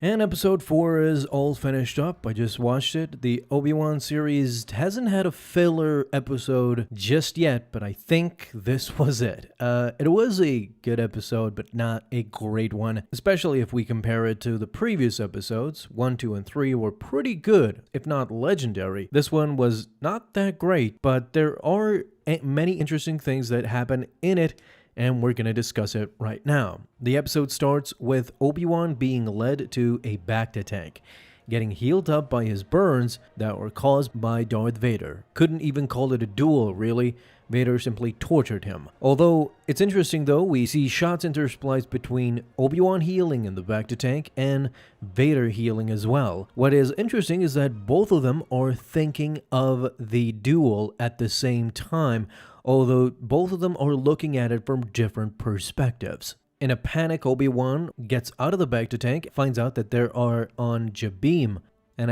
And episode 4 is all finished up. I just watched it. The Obi-Wan series hasn't had a filler episode just yet, but I think this was it. It was a good episode, but not a great one, especially if we compare it to the previous episodes. 1, 2, and 3 were pretty good, if not legendary. This one was not that great, but there are many interesting things that happen in it, and we're going to discuss it right now. The episode starts with Obi-Wan being led to a bacta tank, getting healed up by his burns that were caused by Darth Vader. Couldn't even call it a duel, really. Vader simply tortured him. Although, it's interesting though, we see shots interspliced between Obi-Wan healing in the bacta tank and Vader healing as well. What is interesting is that both of them are thinking of the duel at the same time, although both of them are looking at it from different perspectives. In a panic, Obi-Wan gets out of the bacta tank, finds out that they are on Jabeam, and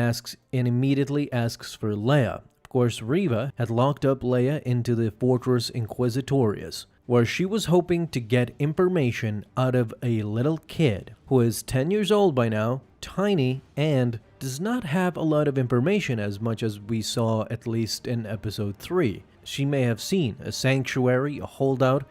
immediately asks for Leia. Of course, Reva had locked up Leia into the Fortress Inquisitorius, where she was hoping to get information out of a little kid who is 10 years old by now, tiny, and does not have a lot of information as much as we saw at least in episode 3. She may have seen a sanctuary, a holdout,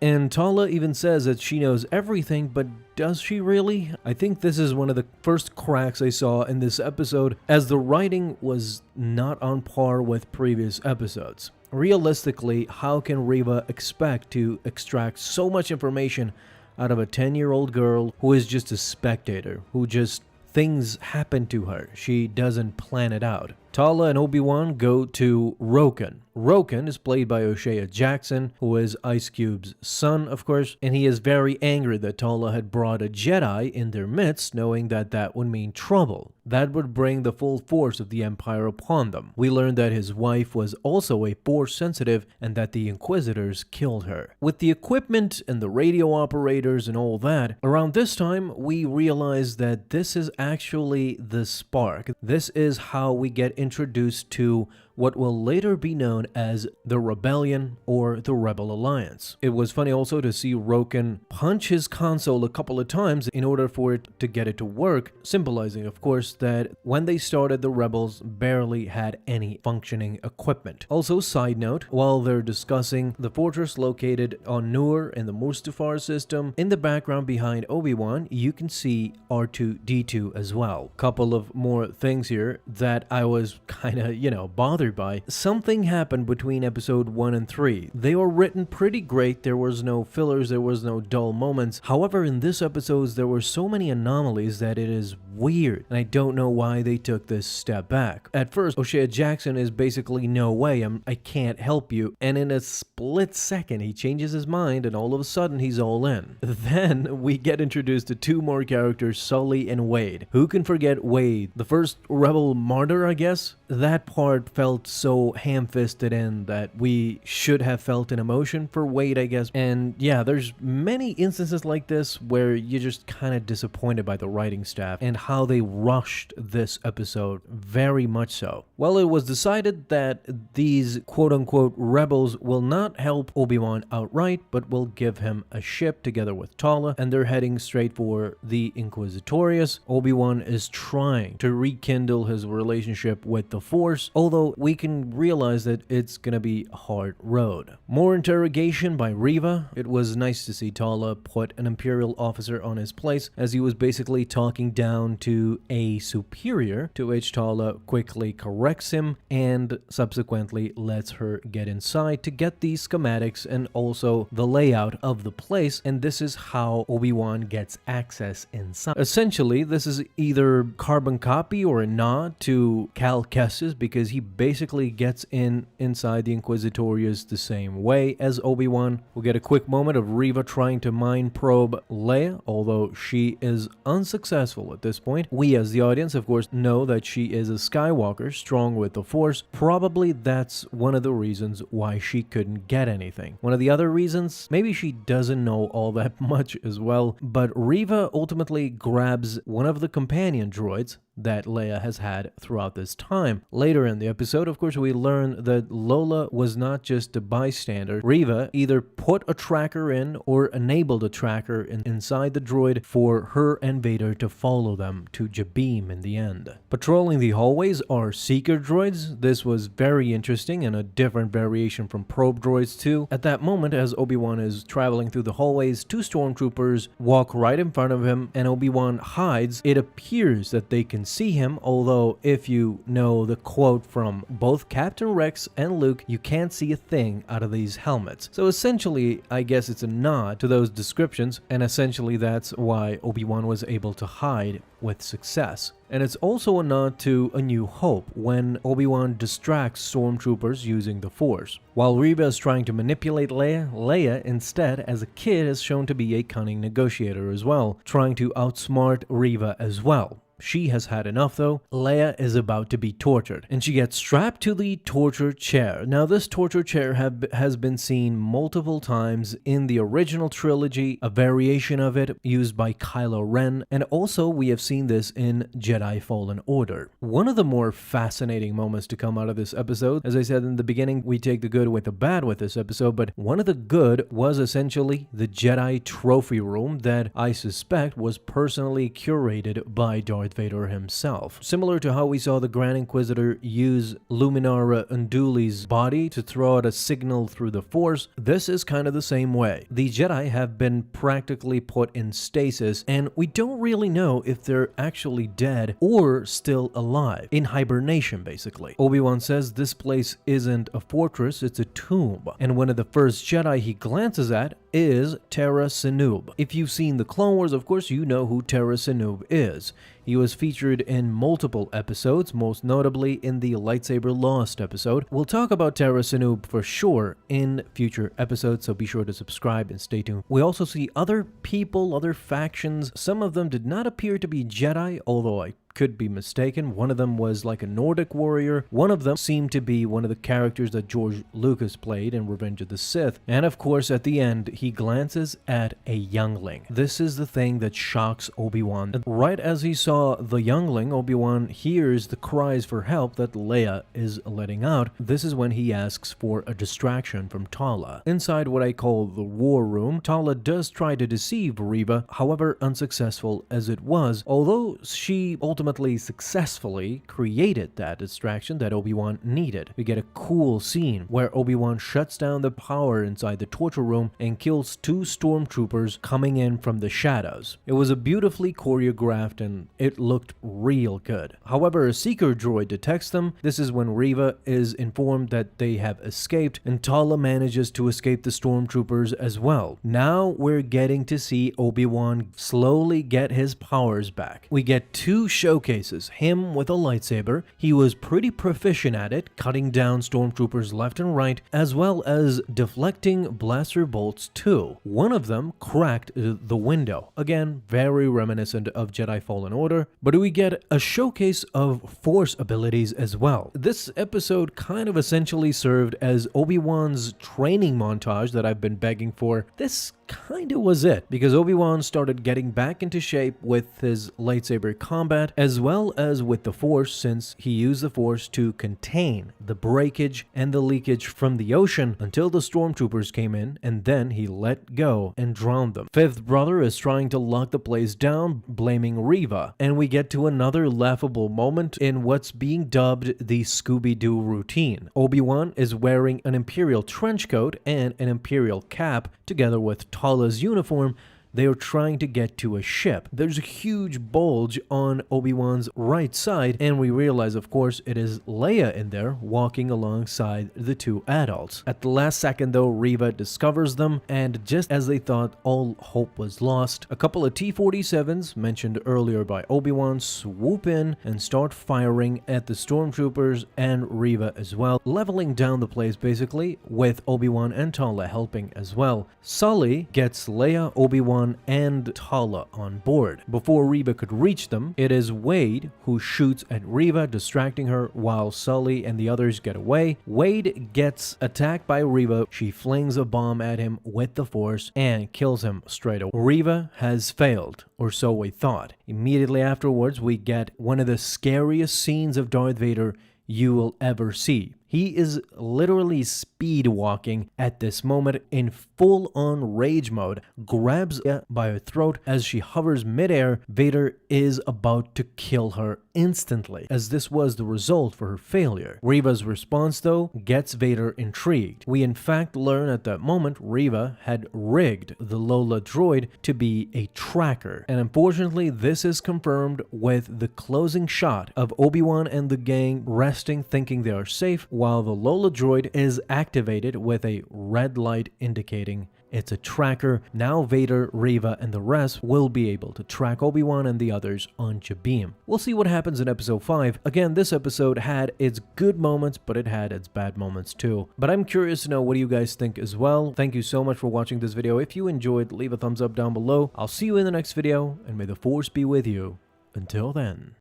and Tala even says that she knows everything, but does she really? I think this is one of the first cracks I saw in this episode, as the writing was not on par with previous episodes. Realistically, how can Reva expect to extract so much information out of a 10-year-old girl who is just a spectator, who just things happen to her? She doesn't plan it out. Tala and Obi-Wan go to Roken. Roken is played by O'Shea Jackson, who is Ice Cube's son, of course, and he is very angry that Tala had brought a Jedi in their midst, knowing that that would mean trouble. That would bring the full force of the Empire upon them. We learned that his wife was also a Force sensitive and that the Inquisitors killed her. With the equipment and the radio operators and all that, around this time we realized that this is actually the spark. This is how we get introduced to what will later be known as the Rebellion or the Rebel Alliance. It was funny also to see Roken punch his console a couple of times in order for it to get it to work, symbolizing, of course, that when they started, the Rebels barely had any functioning equipment. Also, side note, while they're discussing the fortress located on Nur in the Mustafar system, in the background behind Obi-Wan, you can see R2-D2 as well. Couple of more things here that I was kind of, bothered by. Something happened between episode 1 and 3. They were written pretty great. There was no fillers, there was no dull moments. However, in this episode, there were so many anomalies that it is weird, and I don't know why they took this step back. At first, O'Shea Jackson is basically, no way, I can't help you, and in a split second, he changes his mind, and all of a sudden, he's all in. Then, we get introduced to two more characters, Sully and Wade. Who can forget Wade? The first rebel martyr, I guess? That part felt so ham-fisted in that we should have felt an emotion for Wade, I guess. And yeah, there's many instances like this where you're just kind of disappointed by the writing staff and how they rushed this episode, very much so. Well, it was decided that these quote-unquote rebels will not help Obi-Wan outright, but will give him a ship together with Tala, and they're heading straight for the Inquisitorius. Obi-Wan is trying to rekindle his relationship with the Force, although we can realize that it's gonna be a hard road. More interrogation by Reva. It was nice to see Tala put an Imperial officer on his place, as he was basically talking down to a superior, to which Tala quickly corrects him and subsequently lets her get inside to get the schematics and also the layout of the place, and this is how Obi-Wan gets access inside. Essentially, this is either carbon copy or a nod to Cal Kestis, because he basically gets inside the Inquisitorius the same way as Obi-Wan. We'll get a quick moment of Reva trying to mind probe Leia, although she is unsuccessful at this point. We as the audience, of course, know that she is a Skywalker, strong with the Force. Probably that's one of the reasons why she couldn't get anything. One of the other reasons, maybe she doesn't know all that much as well, but Reva ultimately grabs one of the companion droids that Leia has had throughout this time, time. Later in the episode, of course, we learn that Lola was not just a bystander. Reva either put a tracker in or enabled a tracker inside the droid for her and Vader to follow them to Jabeam in the end. Patrolling the hallways are seeker droids. This was very interesting and a different variation from probe droids too. At that moment, as Obi-Wan is traveling through the hallways, two stormtroopers walk right in front of him and Obi-Wan hides. It appears that they can see him, although if you know the quote from both Captain Rex and Luke, you can't see a thing out of these helmets. So essentially, I guess it's a nod to those descriptions, and essentially that's why Obi-Wan was able to hide with success. And it's also a nod to A New Hope, when Obi-Wan distracts stormtroopers using the Force. While Reva is trying to manipulate Leia instead, as a kid, is shown to be a cunning negotiator as well, trying to outsmart Reva as well. She has had enough though. Leia is about to be tortured, and she gets strapped to the torture chair. Now this torture chair has been seen multiple times in the original trilogy, a variation of it used by Kylo Ren, and also we have seen this in Jedi Fallen Order. One of the more fascinating moments to come out of this episode, as I said in the beginning, we take the good with the bad with this episode, but one of the good was essentially the Jedi trophy room that I suspect was personally curated by Darth Vader himself. Similar to how we saw the Grand Inquisitor use Luminara Unduli's body to throw out a signal through the Force, this is kind of the same way. The Jedi have been practically put in stasis, and we don't really know if they're actually dead or still alive, in hibernation basically. Obi-Wan says this place isn't a fortress, it's a tomb, and one of the first Jedi he glances at is Tera Sinub. If you've seen the Clone Wars, of course you know who Tera Sinub is. He was featured in multiple episodes, most notably in the Lightsaber Lost episode. We'll talk about Tera Sinub for sure in future episodes, so be sure to subscribe and stay tuned. We also see other people, other factions. Some of them did not appear to be Jedi, although I could be mistaken. One of them was like a Nordic warrior. One of them seemed to be one of the characters that George Lucas played in Revenge of the Sith. And of course, at the end, he glances at a youngling. This is the thing that shocks Obi-Wan. Right as he saw the youngling, Obi-Wan hears the cries for help that Leia is letting out. This is when he asks for a distraction from Tala. Inside what I call the war room, Tala does try to deceive Reva, however unsuccessful as it was, although she ultimately successfully created that distraction that Obi-Wan needed. We get a cool scene where Obi-Wan shuts down the power inside the torture room and kills two stormtroopers coming in from the shadows. It was a beautifully choreographed and it looked real good. However, a seeker droid detects them. This is when Reva is informed that they have escaped, and Tala manages to escape the stormtroopers as well. Now we're getting to see Obi-Wan slowly get his powers back. We get two showcases, him with a lightsaber. He was pretty proficient at it, cutting down stormtroopers left and right, as well as deflecting blaster bolts too. One of them cracked the window. Again, very reminiscent of Jedi Fallen Order, but we get a showcase of Force abilities as well. This episode kind of essentially served as Obi-Wan's training montage that I've been begging for. This kind of was it, because Obi-Wan started getting back into shape with his lightsaber combat, as well as with the Force, since he used the Force to contain the breakage and the leakage from the ocean until the stormtroopers came in, and then he let go and drowned them. Fifth brother is trying to lock the place down, blaming Reva, and we get to another laughable moment in what's being dubbed the Scooby-Doo routine. Obi-Wan is wearing an Imperial trench coat and an Imperial cap, together with Tala's uniform. They are trying to get to a ship. There's a huge bulge on Obi-Wan's right side, and we realize, of course, it is Leia in there walking alongside the two adults. At the last second, though, Reva discovers them, and just as they thought all hope was lost, a couple of T-47s, mentioned earlier by Obi-Wan, swoop in and start firing at the stormtroopers and Reva as well, leveling down the place basically, with Obi-Wan and Tala helping as well. Sully gets Leia, Obi-Wan, and Tala on board. Before Reva could reach them, it is Wade who shoots at Reva, distracting her while Sully and the others get away. Wade gets attacked by Reva. She flings a bomb at him with the Force and kills him straight away. Reva has failed, or so we thought. Immediately afterwards, we get one of the scariest scenes of Darth Vader you will ever see. He is literally speed walking at this moment in full-on rage mode, grabs Leia by her throat as she hovers midair. Vader is about to kill her instantly, as this was the result for her failure. Reva's response, though, gets Vader intrigued. We in fact learn at that moment Reva had rigged the Lola droid to be a tracker, and unfortunately this is confirmed with the closing shot of Obi-Wan and the gang resting, thinking they are safe, while the Lola droid is activated with a red light indicating it's a tracker. Now Vader, Reva, and the rest will be able to track Obi-Wan and the others on Jabeam. We'll see what happens in episode 5. Again, this episode had its good moments, but it had its bad moments too. But I'm curious to know what do you guys think as well. Thank you so much for watching this video. If you enjoyed, leave a thumbs up down below. I'll see you in the next video, and may the Force be with you. Until then.